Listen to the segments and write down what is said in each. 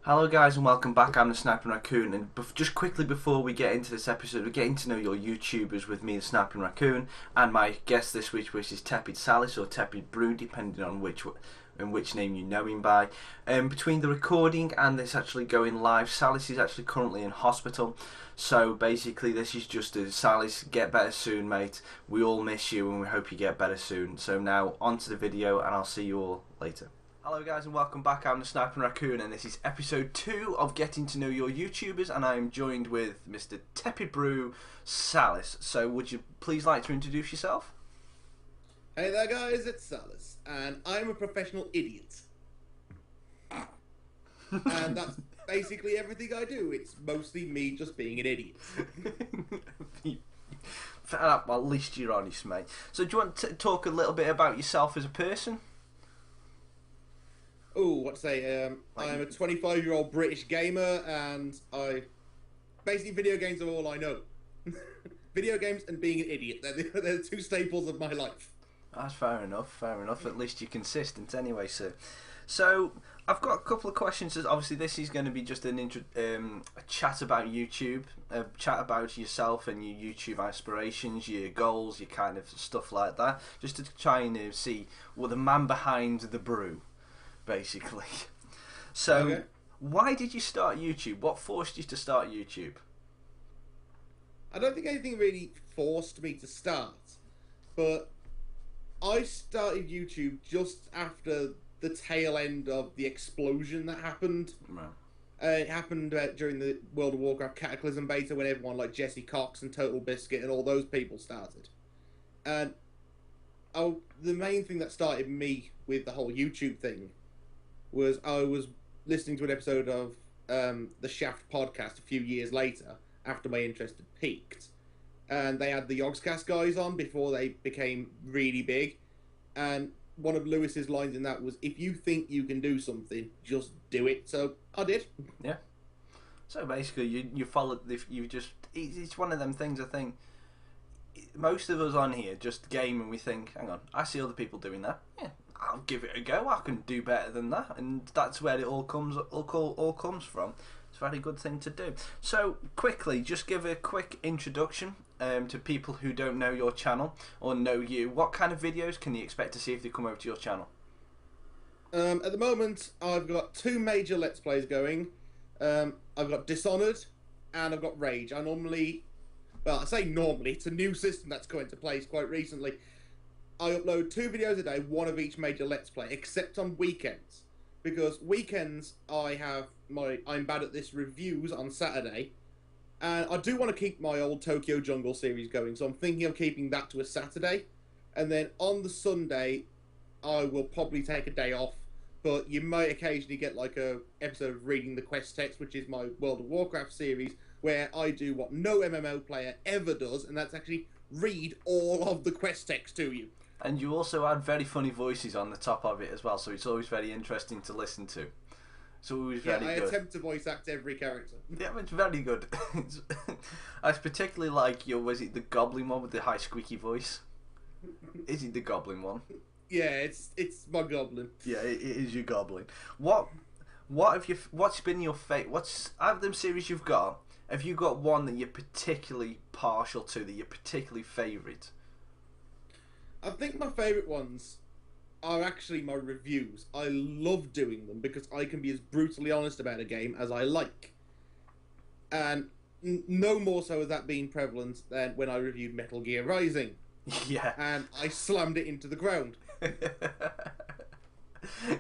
Hello guys and welcome back. I'm the Snapping Raccoon, and just quickly before we get into this episode, we're getting to know your YouTubers with me, the Snapping Raccoon, and my guest this week, which is Tepid Salis or Tepid Brew, depending on which name you know him by. Between the recording and this actually going live, Salis is actually currently in hospital. So basically, this is just a Salis, get better soon, mate. We all miss you, and we hope you get better soon. So now on to the video, and I'll see you all later. Hello guys and welcome back. I'm the Sniping Raccoon and this is episode 2 of Getting to Know Your YouTubers, and I am joined with Mr. Tepid Brew Salis. So would you please like to introduce yourself? Hey there guys, it's Salis, and I'm a professional idiot. And that's basically everything I do. It's mostly me just being an idiot. Well, at least you're honest, mate. So do you want to talk a little bit about yourself as a person? Oh, what to say? I'm a 25-year-old British gamer, and basically video games are all I know. Video games and being an idiot. They're the two staples of my life. That's fair enough, fair enough. At least you're consistent anyway, sir. So, I've got a couple of questions. Obviously, this is going to be just a chat about YouTube, a chat about yourself and your YouTube aspirations, your goals, your kind of stuff like that. Just to try and see the man behind the brew, basically. So, Okay. Why did you start YouTube? What forced you to start YouTube? I don't think anything really forced me to start, but I started YouTube just after the tail end of the explosion that happened. Right. It happened during the World of Warcraft Cataclysm beta when everyone like Jesse Cox and Total Biscuit and all those people started. And the main thing that started me with the whole YouTube thing was I was listening to an episode of the Shaft podcast a few years later after my interest had peaked. And they had the Yogscast guys on before they became really big. And one of Lewis's lines in that was, if you think you can do something, just do it. So I did. Yeah. So basically, you followed. You just it's one of them things. I think most of us on here just game and we think, hang on, I see other people doing that. Yeah, I'll give it a go. I can do better than that, and that's where it all comes from. It's a very good thing to do. So quickly, just give a quick introduction to people who don't know your channel or know you. What kind of videos can you expect to see if they come over to your channel? At the moment, I've got two major Let's Plays going. I've got Dishonored and I've got Rage. I say normally, it's a new system that's come into place quite recently. I upload 2 videos a day, one of each major Let's Play, except on weekends. Because weekends, I'm bad at this reviews on Saturday. And I do want to keep my old Tokyo Jungle series going, so I'm thinking of keeping that to a Saturday. And then on the Sunday, I will probably take a day off, but you might occasionally get like a episode of Reading the Quest Text, which is my World of Warcraft series, where I do what no MMO player ever does, and that's actually read all of the quest text to you. And you also add very funny voices on the top of it as well, so it's always very interesting to listen to. It's always very I good. attempt to voice act every character. Yeah, it's very good. I particularly like was it the Goblin one with the high squeaky voice? Is it the Goblin one? Yeah, it's my goblin. Yeah, it is your Goblin. What's been your favourite? Out of them series you've got, have you got one that you're particularly partial to, that you're particularly favourite? I think my favourite ones are actually my reviews. I love doing them because I can be as brutally honest about a game as I like. And no more so has that been prevalent than when I reviewed Metal Gear Rising. Yeah. And I slammed it into the ground.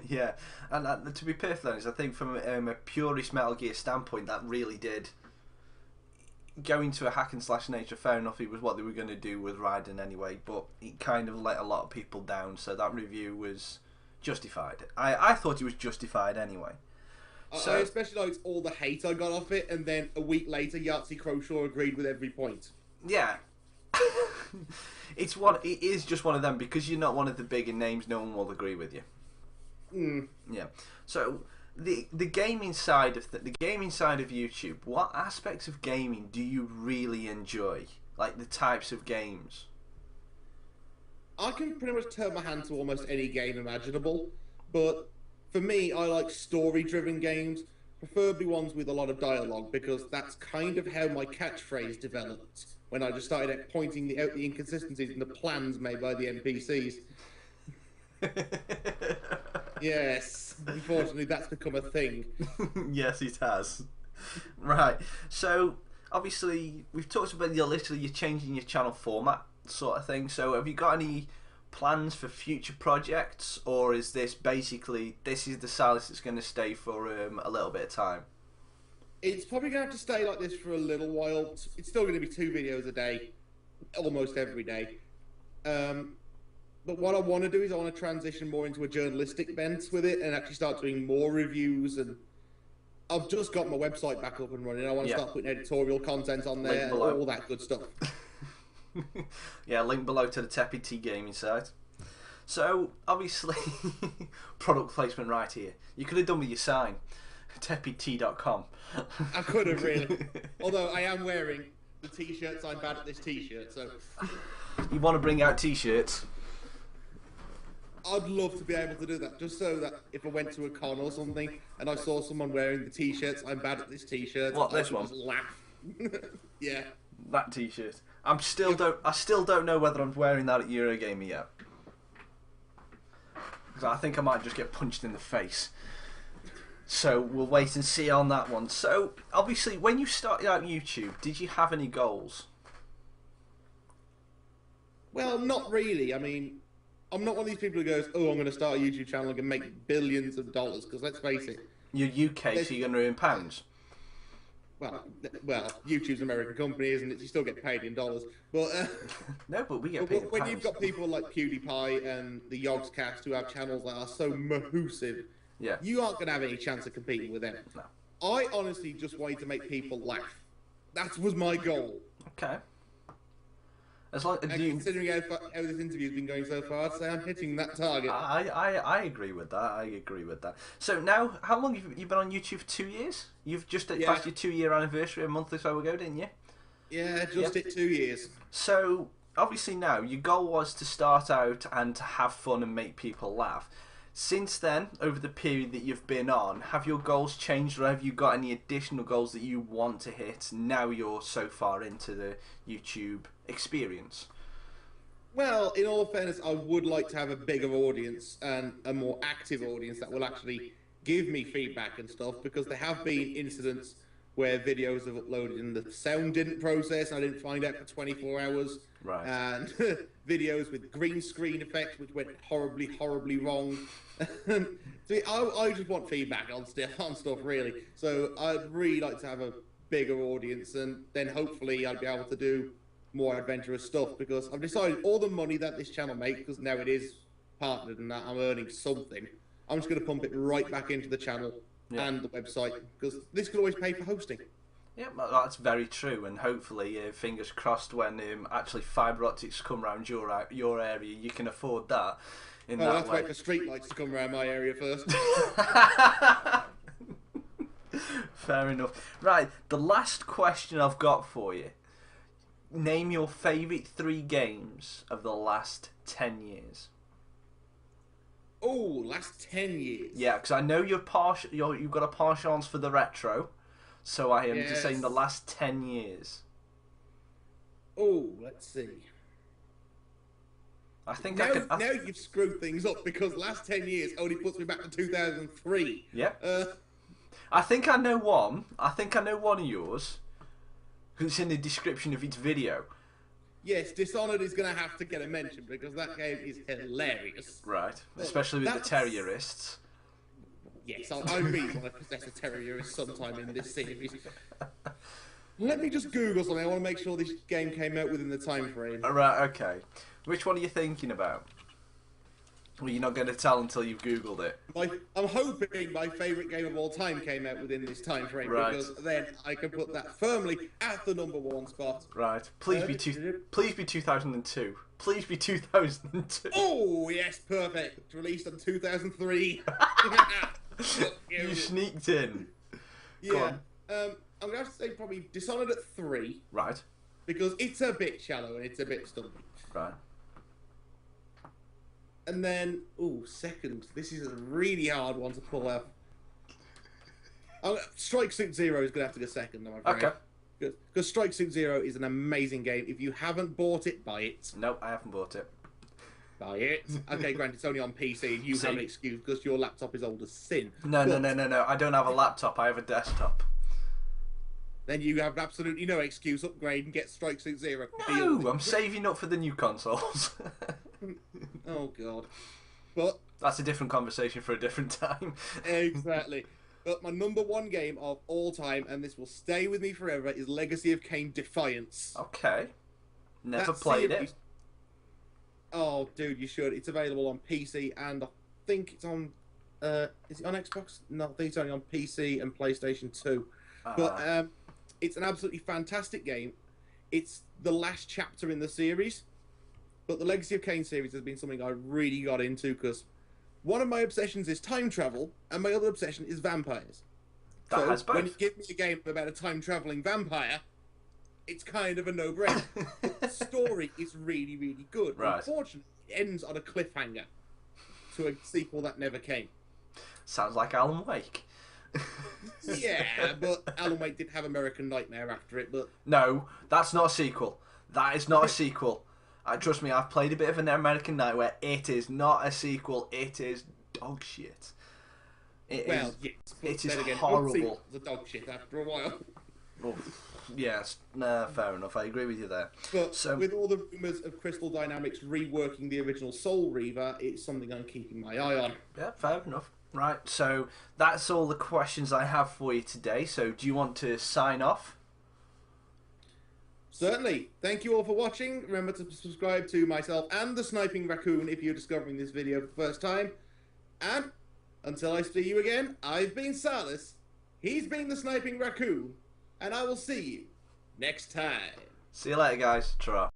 Yeah, and to be perfectly honest, I think from a purist Metal Gear standpoint, that really did go into a hack and slash nature. Fair enough, it was what they were going to do with Raiden anyway, but it kind of let a lot of people down, so that review was justified. I thought it was justified anyway. So, I especially liked all the hate I got off it, and then a week later Yahtzee Croshaw agreed with every point. yeah. It is just one of them, because you're not one of the bigger names, no one will agree with you. Yeah. So the gaming side of the gaming side of YouTube, what aspects of gaming do you really enjoy? Like the types of games? I can pretty much turn my hand to almost any game imaginable, but for me, I like story-driven games. preferably ones with a lot of dialogue, because that's kind of how my catchphrase developed when I just started pointing out the inconsistencies in the plans made by the NPCs. Yes, unfortunately, that's become a thing. Yes, it has. Right. So obviously, we've talked about you're changing your channel format, sort of thing. So have you got any plans for future projects, or is this basically this is the Silas that's going to stay for a little bit of time? It's probably going to have to stay like this for a little while. It's still going to be 2 videos a day, almost every day. But what I want to do is I want to transition more into a journalistic bent with it and actually start doing more reviews. And I've just got my website back up and running. I want to start putting editorial content on there and all that good stuff. Yeah, link below to the Tepid Tea gaming site. So obviously, product placement right here. You could have done with your sign, tepidtea.com. I could have really, although I am wearing the t-shirts. I'm bad at this t-shirt, so you want to bring out t-shirts? I'd love to be able to do that, just so that if I went to a con or something and I saw someone wearing the t-shirts, I'm bad at this t-shirt. What, this one? Just laugh. Yeah. That t-shirt. I still don't know whether I'm wearing that at Eurogamer yet. Because I think I might just get punched in the face. So we'll wait and see on that one. So obviously, when you started out YouTube, did you have any goals? Well, not really. I mean, I'm not one of these people who goes, "Oh, I'm going to start a YouTube channel and make billions of dollars." Because let's face it, you're UK, so you're going to earn pounds. Well, YouTube's an American company, isn't it? You still get paid in dollars. But no, but we get paid in when pounds. You've got people like PewDiePie and the Yogscast who have channels that are so mahoosive, you aren't going to have any chance of competing with them. No. I honestly just wanted to make people laugh. That was my goal. Okay. As long considering how this interview's been going so far, I'd say I'm hitting that target. I agree with that. I agree with that. So now, how long have you been on YouTube? For 2 years? You've just passed your 2-year anniversary a month or so ago, didn't you? Yeah, just hit 2 years. So obviously now your goal was to start out and to have fun and make people laugh. Since then, over the period that you've been on, have your goals changed, or have you got any additional goals that you want to hit now you're so far into the YouTube experience? Well, in all fairness, I would like to have a bigger audience and a more active audience that will actually give me feedback and stuff, because there have been incidents where videos have uploaded and the sound didn't process, I didn't find out for 24 hours. Right. And videos with green screen effects which went horribly, horribly wrong. So I just want feedback on stuff, really. So I'd really like to have a bigger audience, and then hopefully I'd be able to do more adventurous stuff, because I've decided all the money that this channel makes, because now it is partnered and that I'm earning something, I'm just going to pump it right back into the channel and the website, because this could always pay for hosting. Yeah, that's very true, and hopefully, fingers crossed, when actually fibre optics come around your area, you can afford that. I'll have to wait for street lights to come around my area first. Fair enough. Right, the last question I've got for you. Name your favourite 3 games of the last 10 years. Oh, last 10 years. Yeah, because I know you've got a penchant for the retro, so I am just saying the last 10 years. Oh, let's see. I think now you've screwed things up, because last 10 years only puts me back to 2003. Yeah. I think I know one. I think I know one of yours. Who's in the description of each video. Yes, Dishonored is going to have to get a mention, because that game is hilarious. Right, especially with the terrorists. Yes, I really want to possess a terrorist sometime in this series. Let me just Google something. I want to make sure this game came out within the time frame. Right, okay. Which one are you thinking about? Well, you're not going to tell until you've Googled it. I'm hoping my favourite game of all time came out within this time frame, because then I can put that firmly at the #1 spot. Right. Please be 2002. Please be 2002. Oh, yes, perfect. Released in 2003. You sneaked in. Yeah. I'm going to have to say probably Dishonored at 3. Right. Because it's a bit shallow and it's a bit stumpy. Right. And then, second. This is a really hard one to pull out. Strike Suit Zero is going to have to go second, I'm afraid. Okay. Because Strike Suit Zero is an amazing game. If you haven't bought it, buy it. Nope, I haven't bought it. Buy it. Okay, granted, it's only on PC and you have an excuse because your laptop is old as sin. No. I don't have a laptop, I have a desktop. Then you have absolutely no excuse. Upgrade and get Strike Suit Zero. No, I'm saving up for the new consoles. Oh, God. But that's a different conversation for a different time. Exactly. But my number one game of all time, and this will stay with me forever, is Legacy of Kain Defiance. Okay. Never played it. Oh, dude, you should. It's available on PC, and I think it's on... is it on Xbox? No, I think it's only on PC and PlayStation 2. But it's an absolutely fantastic game. It's the last chapter in the series. But the Legacy of Kain series has been something I really got into, because one of my obsessions is time travel, and my other obsession is vampires. That has both. When you give me a game about a time-travelling vampire, it's kind of a no-brainer. The story is really, really good. Right. Unfortunately, it ends on a cliffhanger to a sequel that never came. Sounds like Alan Wake. Yeah, but Alan Wake did have American Nightmare after it, but... No, that's not a sequel. That is not a sequel. Trust me, I've played a bit of an American Nightmare. It is not a sequel. It is dog shit. It is horrible. The dog shit after a while. Oh, yes, nah, fair enough. I agree with you there. But with all the rumours of Crystal Dynamics reworking the original Soul Reaver, it's something I'm keeping my eye on. Yeah, fair enough. Right, so that's all the questions I have for you today. So do you want to sign off? Certainly. Thank you all for watching. Remember to subscribe to myself and the Sniping Raccoon if you're discovering this video for the first time. And until I see you again, I've been Salis, he's been the Sniping Raccoon, and I will see you next time. See you later, guys. Ta-ra.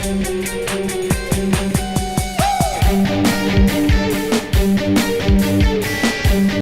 Thank you.